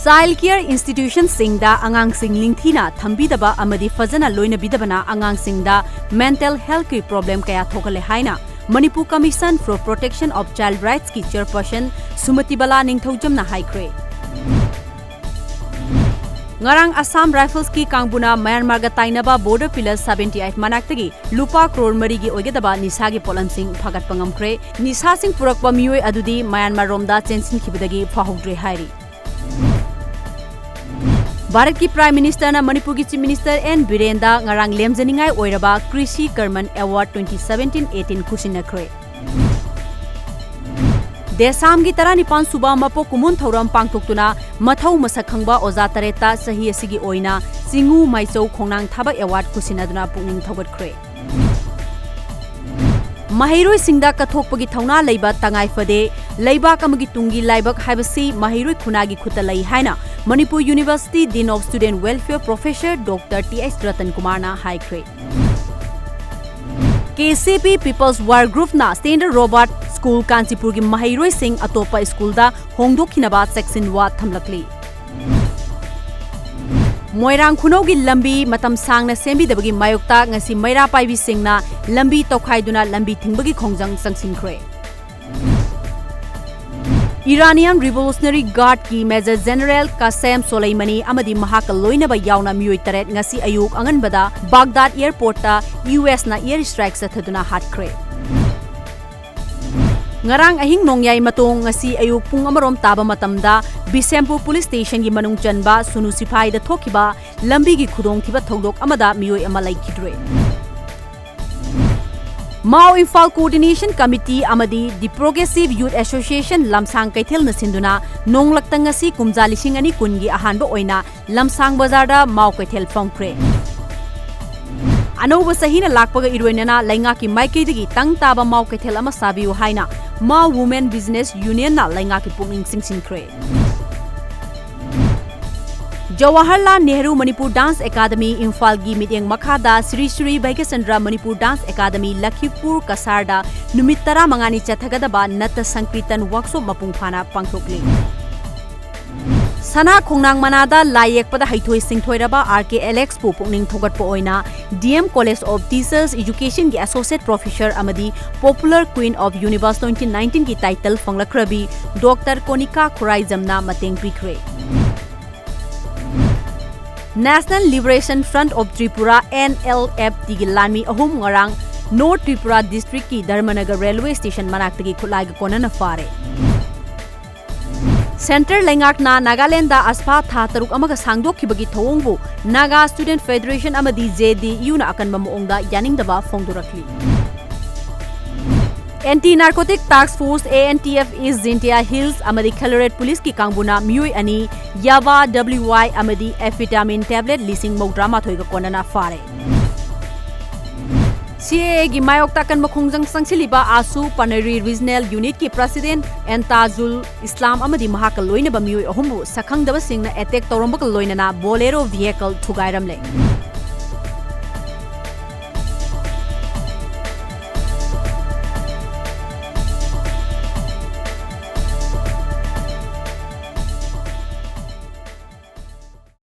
Child care institution singda angang sing lingthina thambidaba amadi fazana loina bidabana angang singda mental health ki problem kaya thokale haina Manipur Commission for Protection of Child Rights ki chairperson Sumati Bala Ningthaujamna haikre. Ngarang Assam Rifles ki kangbuna Myanmar ga tainaba border pillars 78 manaktagi lupa crore marigi oigedaba nisa gi polan sing phagat pangamkre nisa sing purakpa mioi adudi Myanmar romda chensin khibadagi fahodre hairi. Bharat ki Prime Minister na Manipur ki Chief Minister N Birenda ngarang lemjaningai oiraba KRISHI KARMAN Award 2017-18 kusinakre. Desam ki tara nipan suba mapo kumun thauram pangthoktuna mathau masak khangba oza tareta sahi asigi oina singu maichau khongnang thabak award kusinaduna pukning thogatkre. Mahiroi singda kathokpagi thauna leiba tangai fade leiba kamagi tungi laibak haibasi mahiroi khunagi khutalai haina Manipur University Dean of Student Welfare Professor Dr. T.S. Ratan Kumar na haikre. KCP People's War Group na Standard Robert School Kansipur ki mahiroi sing atopa school da hongdokhinaba section wa thamlakli. Moirang khunau gi lambi matam sangna sembi dabagi mayokta ngasi maira paibi singna lambi tokhaiduna lambi thingbagi khongjang sangsinkhre. Iranian Revolutionary Guard ki Major General Qasem Soleimani amadi mahaka loinaba yauna mioi taret ngasi ayuk anganbada Baghdad airport ta US na airstrike sathaduna hatkre. Ngarang ahing nongyay matong ngasi ayuk pung amarom taba matamda Bisempur Police Station gi manung chanba sunu sipai da thokiba lambi gi khudong thiba thodok amada mioi amalai kidre. Mao IMPHAL Coordination Committee amadi the Progressive Youth Association lamsang kaithel na sinduna nonglakta ngasi kumja lising ani kungi ahanba oina lamsang bazar da Mao kaithel phongkre. Anoba sahina lakpaga iroinana lainga ki maikeidagi tang taba Mao kaithel ama sabiu haina Mao Women Business Union na lainga ki pukning singsinkre. Jawaharlal Nehru Manipur Dance Academy IMPHAL gi mityeng makhada SHREE BHAGYACHANDRA Manipur Dance Academy Lakhipur Kasarda numit 15 chathagadaba NATA Sankirtan workshop mapung phana pangthokli. Sana khongnang manada layekpada haithoi singthoiraba RK Alex pu pukning thogatpa oina DM College of Teachers Education gi Associate Professor amadi Popular Queen of Universe 2019 ki title phanglakrabi Dr. KONIKA KHURAIJAM na mateng pikre. National Liberation Front of Tripura NLFT gi lanmi ahum ngarang North Tripura District ki Dharmanagar Railway Station manaktagi khulai ga konana fare. Center Lengak na Nagaland da aspa tha taruk amaga sangdokhibagi thawongbu Naga Student Federation amadi JDU na akanba moongda yaningdaba phongdorakli. Anti-Narcotic Task Force ANTF is Zintia Hills amadi Colored Police ki kangbuna mioi ani YABA WY amadi amphetamine tablet leasing maudrama thoiga konana fare. CAA gi mayokta kan makhongjang sangsiliba ASU Panari Regional Unit ki President Entazul Islam amadi mahaka loina ba mioi ahumbu sakhangdaba singna attack tawrambaka loinana Bolero vehicle thugairamle.